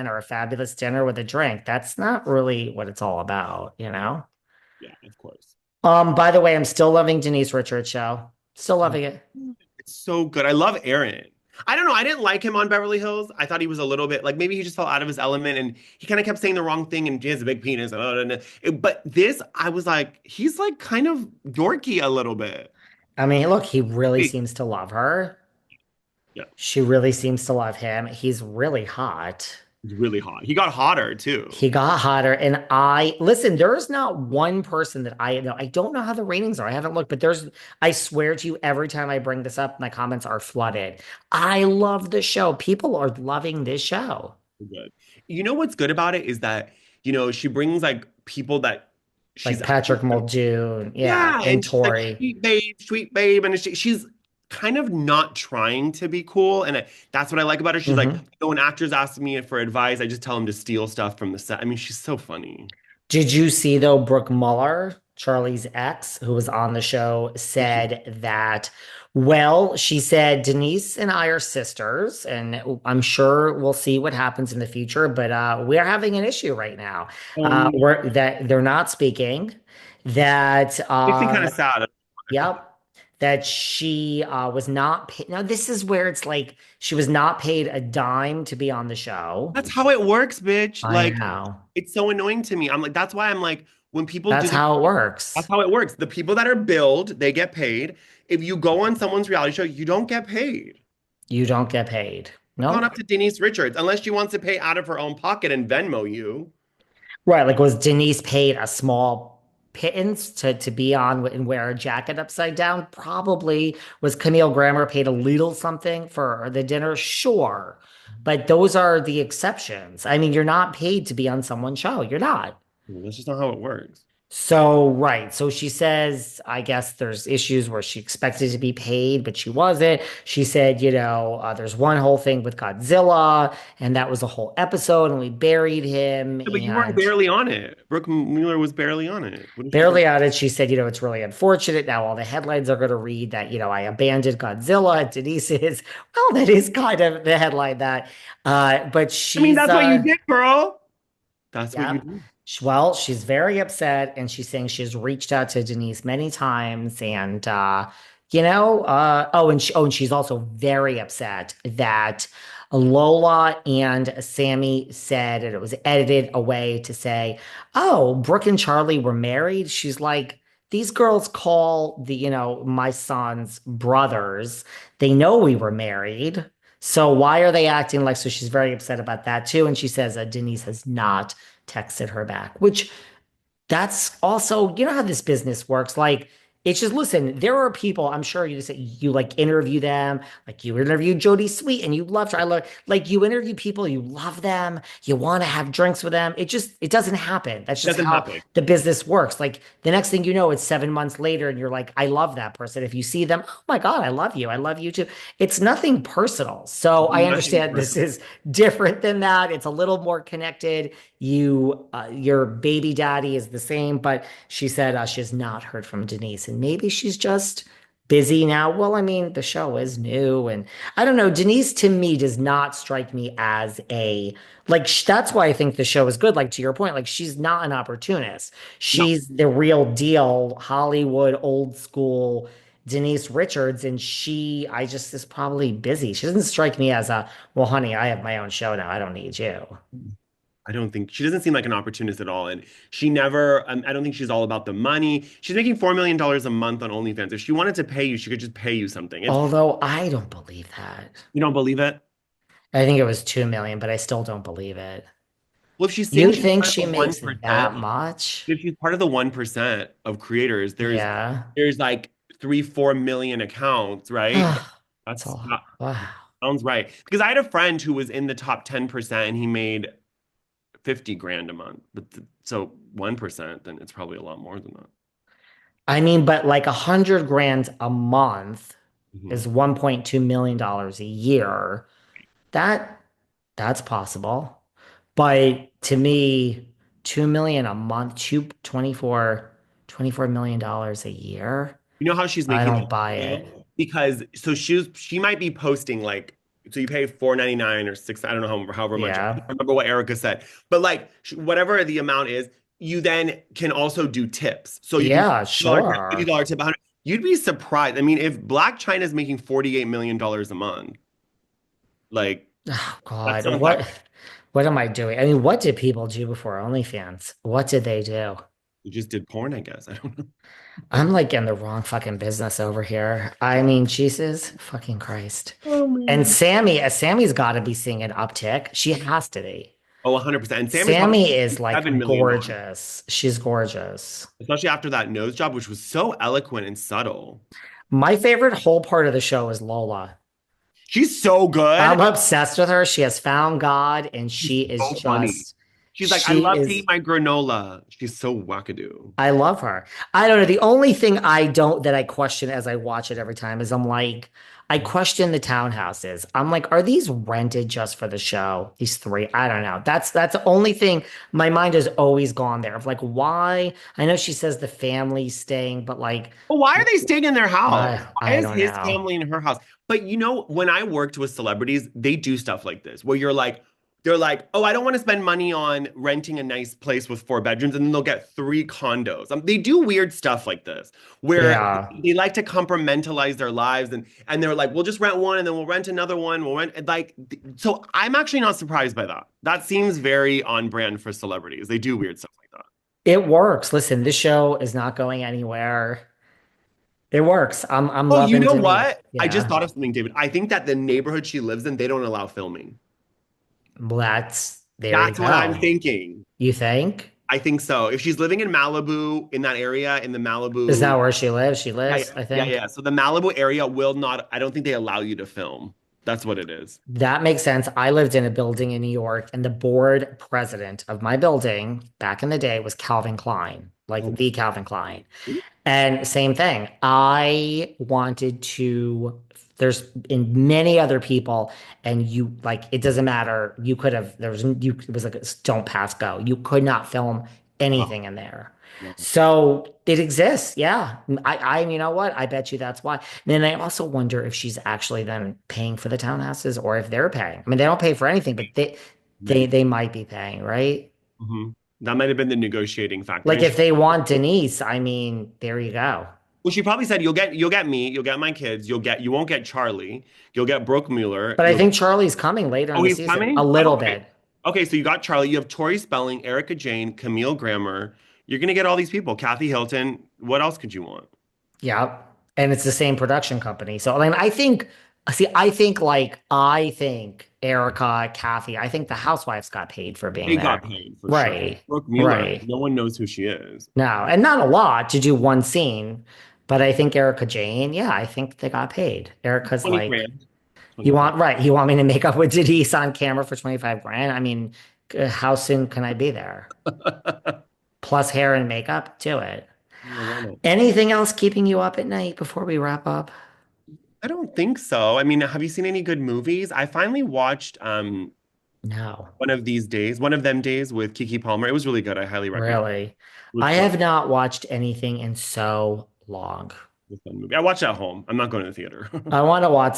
or a fabulous dinner with a drink. That's not really what it's all about, you know? Yeah, of course. By the way, I'm still loving Denise Richards show. Still loving it. It's so good. I love Aaron. I don't know. I didn't like him on Beverly Hills. I thought he was a little bit like maybe he just fell out of his element and he kind of kept saying the wrong thing and he has a big penis. But this, I was like, he's like kind of dorky a little bit. I mean, look, he really Wait, seems to love her. yeah, She really seems to love him. He's really hot. he's really hot. He got hotter too. He got hotter. And I listen, there's not one person that I know. I don't know how the ratings are. I haven't looked, but I swear to you, every time I bring this up, my comments are flooded. I love the show. People are loving this show. Good. You know what's good about it is that, she brings like people that she's Like Patrick actually, Muldoon, yeah, yeah, and and she's like Tori. sweet babe, and she's kind of not trying to be cool, and that's what I like about her. She's like, Mhm. when actors ask me for advice, I just tell them to steal stuff from the set. I mean, she's so funny. Did you see though, Brooke Mueller, Charlie's ex, who was on the show, said that, well, she said, Denise and I are sisters, and I'm sure we'll see what happens in the future, but we're having an issue right now. Um, We're that they're not speaking, that Makes me kind of sad. yep. That she was not paid. Now, this is where it's like she was not paid a dime to be on the show. That's how it works, bitch. I Like, know. it's so annoying to me. I'm like, that's why I'm like, when people do That's the, how it that's works. how it works. The people that are billed, they get paid. If you go on someone's reality show, you don't get paid. You don't get paid. It's not Nope. up to Denise Richards unless she wants to pay out of her own pocket and Venmo you. Right. Like, was Denise paid a small pittance to be on and wear a jacket upside down? Probably. Was Camille Grammer paid a little something for the dinner? Sure. But those are the exceptions. I mean, you're not paid to be on someone's show. You're not. That's just not how it works. So, right. So she says, I guess there's issues where she expected to be paid, but she wasn't. She said, there's one whole thing with Godzilla, and that was a whole episode, and we buried him. Yeah, but you weren't And barely on it. Brooke Mueller was barely on it. What did she say? barely at it, she said, it's really unfortunate. Now all the headlines are going to read that, I abandoned Godzilla. Denise is, well, that is kind of the headline that, but I mean, she's, that's what you did, girl. That's what you yeah. did. Well, she's very upset, and she's saying she's reached out to Denise many times, and and she's also very upset that Lola and Sammy said, and it was edited away to say, "Oh, Brooke and Charlie were married." She's like, "These girls call my son's brothers. They know we were married." So why are they acting like so? She's very upset about that too. And she says Denise has not texted her back, which that's also, how this business works. Like, it's just, listen, there are people, I'm sure you like interview them, like you interview Jodie Sweet and you loved her. I love, like, you interview people, you love them, you want to have drinks with them. It doesn't happen. That's just Doesn't how happen. the business works. Like, the next thing you know, it's 7 months later and you're like, I love that person. If you see them, oh my God, I love you. I love you too. It's nothing personal. So I Nothing understand this personal. is different than that. It's a little more connected. Your baby daddy is the same, but she said she has not heard from Denise, and maybe she's just busy now. Well, I mean, the show is new, and I don't know. Denise to me does not strike me as that's why I think the show is good. Like, to your point, like, she's not an opportunist. No. She's the real deal, Hollywood, old school Denise Richards, and I just is probably busy. She doesn't strike me as well, honey, I have my own show now. I don't need you. I don't think she doesn't seem like an opportunist at all. And she never, I don't think she's all about the money. She's making $4 million a month on OnlyFans. If she wanted to pay you, she could just pay you something. Although I don't believe that. You don't believe it? I think it was 2 million, but I still don't believe it. Well, if she's saying You she's think part of she the makes 1%, that much? if she's part of the 1% of creators, Yeah. there's like 3, 4 million accounts, right? That's That's all. that Wow. sounds right. Because I had a friend who was in the top 10% and he made 50 grand a month. So 1%, then it's probably a lot more than that. I mean, but like 100 grand a month Mhm. is $1.2 million a year. That that's possible. But to me, 2 million a month, 24 million dollars a year. You know how she's I making don't that buy now? it. Because so she might be posting like So you pay 4.99 or six, I don't know however much. I don't Yeah. remember what Erica said. But like whatever the amount is, you then can also do tips. So you can Yeah, $50 tip, sure. $50 tip, 100. You'd be surprised. I mean, if Black China is making $48 million a month, like Oh that's God, not that. what am I doing? I mean, what did people do before OnlyFans? What did they do? You just did porn, I guess. I don't know. I'm like in the wrong fucking business over here. I mean, Jesus fucking Christ. Oh And man. Sammy's got to be seeing an uptick. She has to be. Oh, 100%. And Sammy's probably Sammy is like $7 million, gorgeous. She's gorgeous. especially after that nose job, which was so eloquent and subtle. My favorite whole part of the show is Lola. She's so I'm good. obsessed with her. She has found God and She's she is so funny. just, She's like, I she love to eat is, my granola. She's so wackadoo. I love her. I don't know. The only thing I don't, that I question as I watch it every time is I'm like, I question the townhouses. I'm like, are these rented just for the show? These three? I don't know. That's the only thing my mind has always gone there of like, why? I know she says the family's staying, but like, But why are they staying in their house? Why I is don't his know. family in her house? But you know, when I worked with celebrities, they do stuff like this where you're like, they're like, oh, I don't want to spend money on renting a nice place with 4 bedrooms, and then they'll get 3 condos. They do weird stuff like this where Yeah. they like to compartmentalize their lives, and they're like, we'll just rent one, and then we'll rent another one. We'll rent like, so I'm actually not surprised by that. That seems very on brand for celebrities. They do weird stuff like that. It works. Listen, this show is not going anywhere. It works. I'm Oh, you loving know Denise. what? I just Yeah. thought of something, David. I think that the neighborhood she lives in, they don't allow filming. Well, there you That's what I'm go. thinking. You think? I think so. If she's living in Malibu, in that area, in the Is Malibu, that where she lives? She yeah, lives, yeah, I yeah, think. yeah. So the Malibu area will not, I don't think they allow you to film. That's what it is. That makes sense. I lived in a building in New York, and the board president of my building back in the day was Calvin Klein, like Oh, the Calvin Klein. And same thing. I wanted to, there's in many other people, and you like, it doesn't matter. You could have, there was, you, it was like, a don't pass go. You could not film wow, anything in there. wow. So it exists. Yeah. You know what? I bet you that's why. And then I also wonder if she's actually then paying for the townhouses or if they're paying. I mean, they don't pay for anything, but Maybe. they might be paying, right? Mhm. That might have been the negotiating factor. Like And she, if they want Denise, I mean, there you go. well, she probably said, you'll get me, you'll get my kids, you won't get Charlie, you'll get Brooke Mueller, But I you'll think Charlie's coming later in oh, the he's season, a coming? Oh, little okay. bit. Okay, so you got Charlie, you have Tori Spelling, Erica Jane, Camille Grammer. You're gonna get all these people. Kathy Hilton. What else could you want? Yeah. And it's the same production company. So, I mean, I think Erica, Kathy, I think the housewives got paid for being They there. got paid for sure. Right. Brooke Mueller, Right. no one knows who she is. No, and not a lot to do one scene, but I think Erica Jane, yeah, I think they got paid. Erica's 20 like, grand. 25. you want me to make up with Denise on camera for 25 grand? I mean, how soon can I be there? Plus hair and makeup, do it. I want it. Anything else keeping you up at night before we wrap up? I don't think so. I mean, have you seen any good movies? I finally watched No, one of them days with Kiki Palmer. It was really good. I highly recommend it. really. It was I fun. have not watched anything in so long. It was a fun movie. I watched it at home. I'm not going to the theater. I want to watch